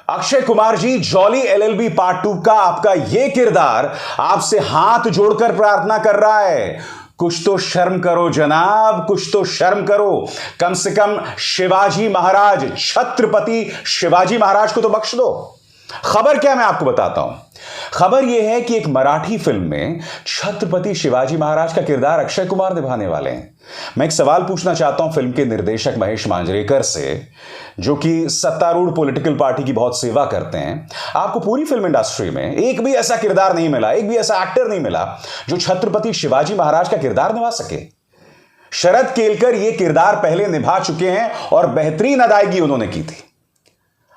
Akshay Kumar ji, jolly LLB part 2 का आपका यह किरदार आपसे हाथ जोड़कर प्रार्थना कर रहा है। कुछ तो शर्म करो जनाब, कुछ तो शर्म करो। कम से कम शिवाजी महाराज, छत्रपति शिवाजी महाराज को तो बख्श दो। खबर क्या, मैं आपको बताता हूं। खबर यह है कि एक मराठी फिल्म में छत्रपति शिवाजी महाराज का किरदार अक्षय कुमार निभाने वाले हैं। मैं एक सवाल पूछना चाहता हूं फिल्म के निर्देशक महेश मांजरेकर से, जो कि सत्तारूढ़ पॉलिटिकल पार्टी की बहुत सेवा करते हैं। आपको पूरी फिल्म इंडस्ट्री में एक भी ऐसा किरदार नहीं मिला, एक भी ऐसा एक्टर नहीं मिला जो छत्रपति शिवाजी महाराज का किरदार निभा सके। शरद केलकर यह किरदार पहले निभा चुके हैं और बेहतरीन अदायगी उन्होंने की थी।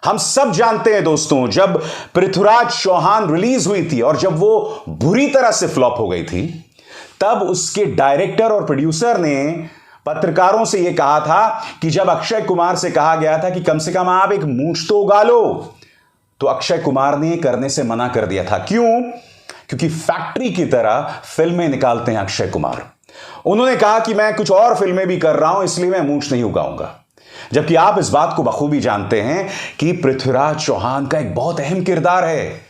हम सब जानते हैं दोस्तों, जब पृथ्वीराज चौहान रिलीज हुई थी और जब वो बुरी तरह से फ्लॉप हो गई थी, तब उसके डायरेक्टर और प्रोड्यूसर ने पत्रकारों से यह कहा था कि जब अक्षय कुमार से कहा गया था कि कम से कम आप एक मूंछ तो उगा लो, तो अक्षय कुमार ने करने से मना कर दिया था। क्यों? क्योंकि फैक्ट्री की तरह फिल्में निकालते हैं अक्षय कुमार। उन्होंने कहा कि मैं कुछ और फिल्में भी कर रहा हूं, इसलिए मैं मूंछ नहीं उगाऊंगा। जबकि आप इस बात को बखूबी जानते हैं कि पृथ्वीराज चौहान का एक बहुत अहम किरदार है।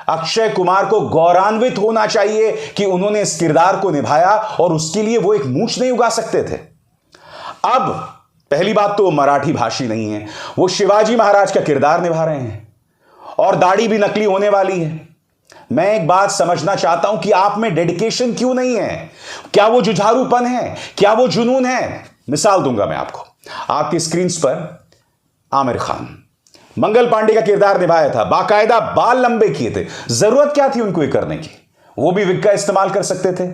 अक्षय कुमार को गौरवान्वित होना चाहिए कि उन्होंने इस किरदार को निभाया और उसके लिए वो एक मूंछ नहीं उगा सकते थे। अब पहली बात तो वो मराठी भाषी नहीं है, वो शिवाजी महाराज का किरदार निभा रहे हैं और दाढ़ी भी नकली होने वाली है। मैं एक बात समझना चाहता हूं कि आप में डेडिकेशन क्यों नहीं है? क्या वो जुझारूपन है? क्या वो जुनून है? मिसाल दूंगा मैं आपको। आपकी स्क्रीन पर आमिर खान मंगल पांडे का किरदार निभाया था, बाकायदा बाल लंबे किए थे। जरूरत क्या थी उनको ये करने की? वो भी विग का इस्तेमाल कर सकते थे,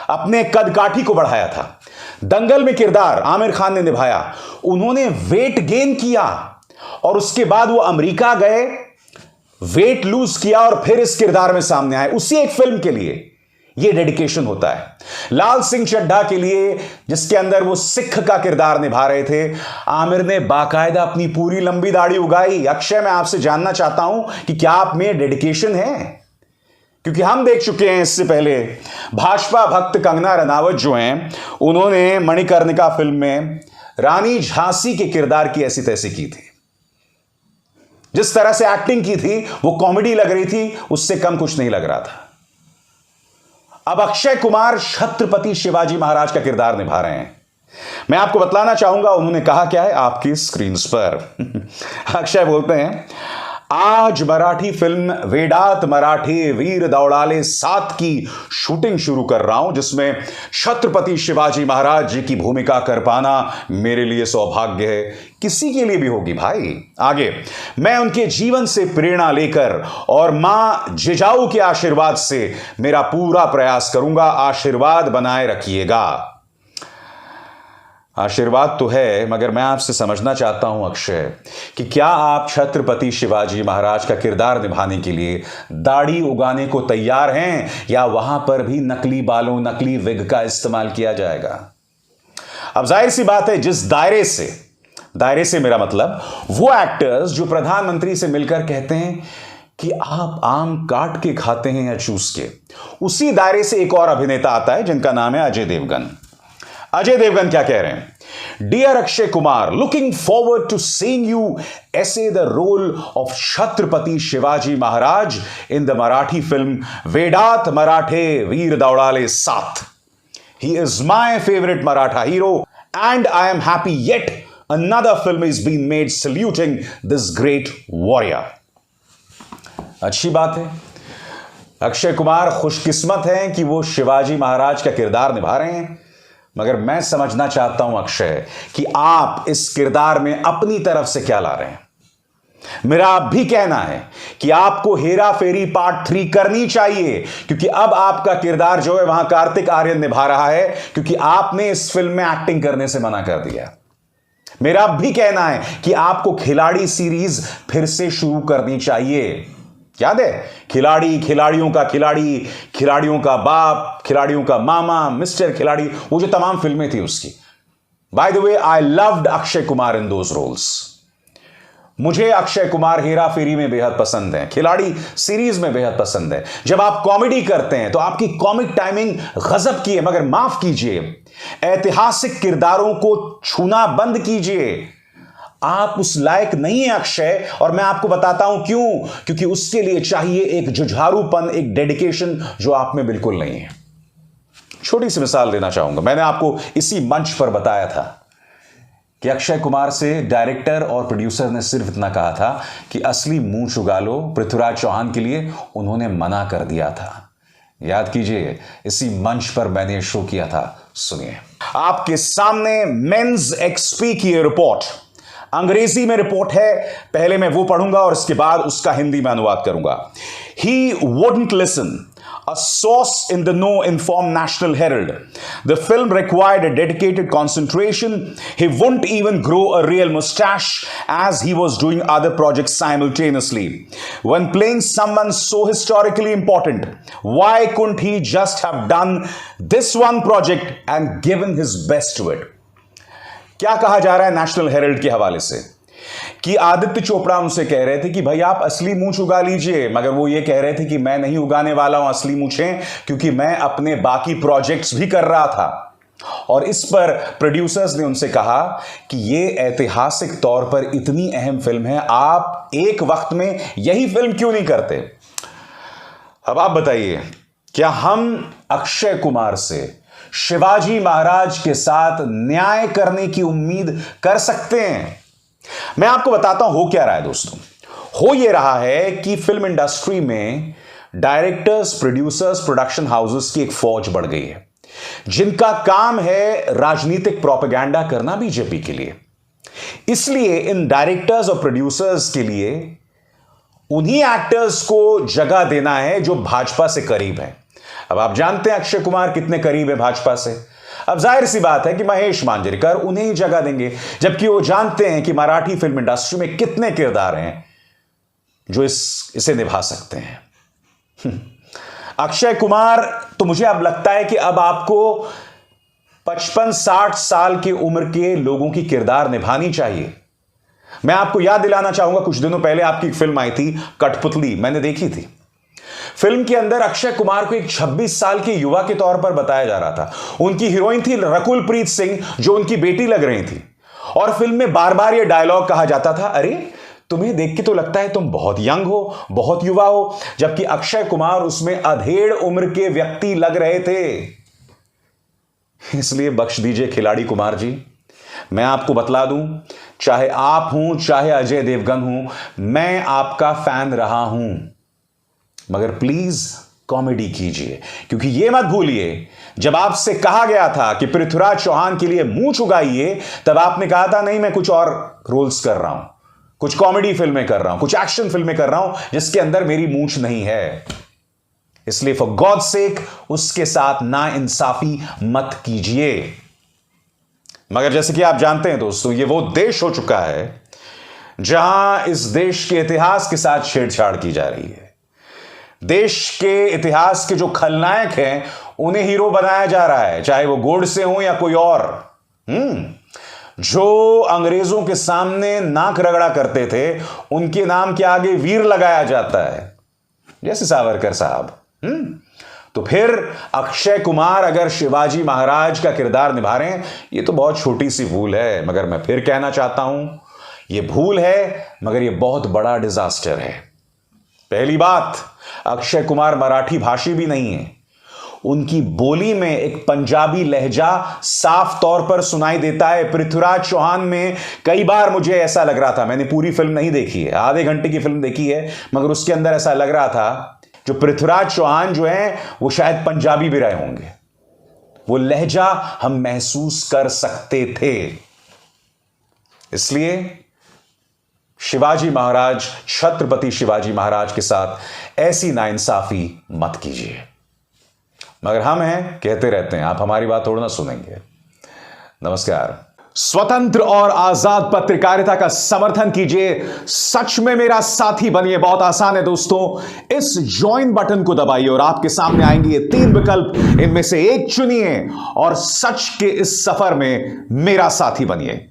अपने कद काठी को बढ़ाया था। दंगल में किरदार आमिर खान ने निभाया, उन्होंने वेट गेन किया और उसके बाद वो अमेरिका गए, वेट लूज किया और फिर इस किरदार में सामने आए। उसी एक फिल्म के लिए यह डेडिकेशन होता है। लाल सिंह चड्ढा के लिए, जिसके अंदर वो सिख का किरदार निभा रहे थे, आमिर ने बाकायदा अपनी पूरी लंबी दाढ़ी उगाई। अक्षय, मैं आपसे जानना चाहता हूं कि क्या आप में डेडिकेशन है? क्योंकि हम देख चुके हैं इससे पहले भाजपा भक्त कंगना रनावत जो हैं, उन्होंने मणिकर्णिका फिल्म में रानी झांसी के किरदार की ऐसी तैसी की थी। जिस तरह से एक्टिंग की थी वो कॉमेडी लग रही थी, उससे कम कुछ नहीं लग रहा था। अब अक्षय कुमार छत्रपति शिवाजी महाराज का किरदार निभा रहे हैं। मैं आपको बतलाना चाहूंगा उन्होंने कहा क्या है आपकी स्क्रीन पर। अक्षय बोलते हैं, आज मराठी फिल्म वेडात मराठे वीर दौड़ाले 7 की शूटिंग शुरू कर रहा हूं, जिसमें छत्रपति शिवाजी महाराज जी की भूमिका कर पाना मेरे लिए सौभाग्य है। किसी के लिए भी होगी भाई। आगे, मैं उनके जीवन से प्रेरणा लेकर और मां जिजाऊ के आशीर्वाद से मेरा पूरा प्रयास करूंगा। आशीर्वाद बनाए रखिएगा। आशीर्वाद तो है, मगर मैं आपसे समझना चाहता हूं अक्षय कि क्या आप छत्रपति शिवाजी महाराज का किरदार निभाने के लिए दाढ़ी उगाने को तैयार हैं, या वहां पर भी नकली बालों, नकली विग का इस्तेमाल किया जाएगा? अब जाहिर सी बात है, जिस दायरे से मेरा मतलब वो एक्टर्स जो प्रधानमंत्री से मिलकर कहते हैं कि आप आम काट के खाते हैं या चूस के, उसी दायरे से एक और अभिनेता आता है जिनका नाम है अजय देवगन। अजय देवगन क्या कह रहे हैं? Dear Akshay Kumar, looking forward to seeing you as the role of Chhatrapati Shivaji Maharaj in the Marathi film Vedat Marathe Veer Daudle 7। He is my favourite Maratha hero and I am happy yet another film is being made saluting this great warrior. अच्छी बात है, अक्षय कुमार खुशकिस्मत हैं कि वो शिवाजी महाराज का किरदार निभा रहे हैं। मगर मैं समझना चाहता हूं अक्षय कि आप इस किरदार में अपनी तरफ से क्या ला रहे हैं। मेरा आप भी कहना है कि आपको हेरा फेरी पार्ट 3 करनी चाहिए, क्योंकि अब आपका किरदार जो है वहां कार्तिक आर्यन निभा रहा है, क्योंकि आपने इस फिल्म में एक्टिंग करने से मना कर दिया। मेरा भी कहना है कि आपको खिलाड़ी सीरीज फिर से शुरू करनी चाहिए। याद है, खिलाड़ी, खिलाड़ियों का खिलाड़ी, खिलाड़ियों का बाप, खिलाड़ियों का मामा, मिस्टर खिलाड़ी, वो जो तमाम फिल्में थी उसकी। By the way, I loved Akshay Kumar in those roles. मुझे अक्षय कुमार हेरा फेरी में बेहद पसंद है, खिलाड़ी सीरीज में बेहद पसंद है। जब आप कॉमेडी करते हैं तो आपकी कॉमिक टाइमिंग गजब की है, मगर माफ कीजिए, ऐतिहासिक किरदारों को छूना बंद कीजिए। आप उस लायक नहीं है अक्षय, और मैं आपको बताता हूं क्यों। क्योंकि उसके लिए चाहिए एक जुझारूपन, एक डेडिकेशन जो आप में बिल्कुल नहीं है। छोटी सी मिसाल देना चाहूंगा। मैंने आपको इसी मंच पर बताया था कि अक्षय कुमार से डायरेक्टर और प्रोड्यूसर ने सिर्फ इतना कहा था कि असली मुंह चुगा लो। पृथ्वीराज चौहान के लिए उन्होंने मना कर दिया था। याद कीजिए, इसी मंच पर मैंने शो किया था। सुनिए आपके सामने मेंस एक्सपी की रिपोर्ट, अंग्रेजी में रिपोर्ट है। पहले मैं वो पढ़ूंगा और इसके बाद उसका हिंदी में अनुवाद करूंगा। ही wouldn't listen, a source in the know informed National Herald. The film required a dedicated concentration. He wouldn't even grow a real mustache as he was doing other projects simultaneously. When playing someone so historically important, why couldn't he just have done this one project and given his best to it? क्या कहा जा रहा है national Herald के हवाले से कि आदित्य चोपड़ा उनसे कह रहे थे कि भाई आप असली मूंछ उगा लीजिए, मगर वो ये कह रहे थे कि मैं नहीं उगाने वाला हूं असली मूंछें, क्योंकि मैं अपने बाकी प्रोजेक्ट्स भी कर रहा था। और इस पर प्रोड्यूसर्स ने उनसे कहा कि ये ऐतिहासिक तौर पर इतनी अहम फिल्म है, आप एक वक्त में यही फिल्म क्यों नहीं करते। अब आप बताइए, क्या हम अक्षय कुमार से शिवाजी महाराज के साथ न्याय करने की उम्मीद कर सकते हैं? मैं आपको बताता हूं हो क्या रहा है दोस्तों। हो यह रहा है कि फिल्म इंडस्ट्री में डायरेक्टर्स, प्रोड्यूसर्स, प्रोडक्शन हाउसेस की एक फौज बढ़ गई है जिनका काम है राजनीतिक प्रोपेगेंडा करना बीजेपी के लिए। इसलिए इन डायरेक्टर्स और प्रोड्यूसर्स के लिए उन्हीं एक्टर्स को जगह देना है जो भाजपा से करीब है। अब आप जानते हैं अक्षय कुमार कितने करीब है भाजपा से। अब जाहिर सी बात है कि महेश मांजरेकर उन्हें ही जगह देंगे, जबकि वो जानते हैं कि मराठी फिल्म इंडस्ट्री में कितने किरदार हैं जो इसे निभा सकते हैं। अक्षय कुमार तो मुझे अब लगता है कि अब आपको 55-60 साल की उम्र के लोगों की किरदार निभानी चाहिए। मैं आपको याद दिलाना चाहूंगा, कुछ दिनों पहले आपकी एक फिल्म आई थी कठपुतली, मैंने देखी थी। फिल्म के अंदर अक्षय कुमार को एक 26 साल के युवा के तौर पर बताया जा रहा था। उनकी हीरोइन थी रकुल प्रीत सिंह, जो उनकी बेटी लग रही थी। और फिल्म में बार बार यह डायलॉग कहा जाता था, अरे तुम्हें देख के तो लगता है तुम बहुत यंग हो, बहुत युवा हो, जबकि अक्षय कुमार उसमें अधेड़ उम्र के व्यक्ति लग रहे थे। इसलिए बख्श दीजिए खिलाड़ी कुमार जी, मैं आपको बतला दूं, चाहे आप हूं चाहे अजय देवगन हूं, मैं आपका फैन रहा हूं, मगर प्लीज कॉमेडी कीजिए। क्योंकि यह मत भूलिए, जब आपसे कहा गया था कि पृथ्वीराज चौहान के लिए मुंह चुगाइए, तब आपने कहा था नहीं मैं कुछ और रोल्स कर रहा हूं, कुछ कॉमेडी फिल्में कर रहा हूं, कुछ एक्शन फिल्में कर रहा हूं जिसके अंदर मेरी मूंछ नहीं है। इसलिए फॉर गॉड सेक उसके साथ ना इंसाफी मत कीजिए। मगर जैसे कि आप जानते हैं दोस्तों, यह वो देश हो चुका है जहां इस देश के इतिहास के साथ छेड़छाड़ की जा रही है। देश के इतिहास के जो खलनायक हैं उन्हें हीरो बनाया जा रहा है, चाहे वो गोडसे हो या कोई और। जो अंग्रेजों के सामने नाक रगड़ा करते थे उनके नाम के आगे वीर लगाया जाता है, जैसे सावरकर साहब। तो फिर अक्षय कुमार अगर शिवाजी महाराज का किरदार निभा रहे हैं, ये तो बहुत छोटी सी भूल है। मगर मैं फिर कहना चाहता हूं, यह भूल है मगर यह बहुत बड़ा डिजास्टर है। पहली बात, अक्षय कुमार मराठी भाषी भी नहीं है। उनकी बोली में एक पंजाबी लहजा साफ तौर पर सुनाई देता है। पृथ्वीराज चौहान में कई बार मुझे ऐसा लग रहा था, मैंने पूरी फिल्म नहीं देखी है, आधे घंटे की फिल्म देखी है, मगर उसके अंदर ऐसा लग रहा था जो पृथ्वीराज चौहान जो है वो शायद पंजाबी भी रहे होंगे। वो लहजा हम महसूस कर सकते थे। इसलिए शिवाजी महाराज, छत्रपति शिवाजी महाराज के साथ ऐसी नाइंसाफी मत कीजिए। मगर हम हैं, कहते रहते हैं, आप हमारी बात थोड़ा ना सुनेंगे। नमस्कार। स्वतंत्र और आजाद पत्रकारिता का समर्थन कीजिए, सच में मेरा साथी बनिए। बहुत आसान है दोस्तों, इस ज्वाइन बटन को दबाइए और आपके सामने आएंगे ये 3 विकल्प, इनमें से एक चुनिए और सच के इस सफर में मेरा साथी बनिए।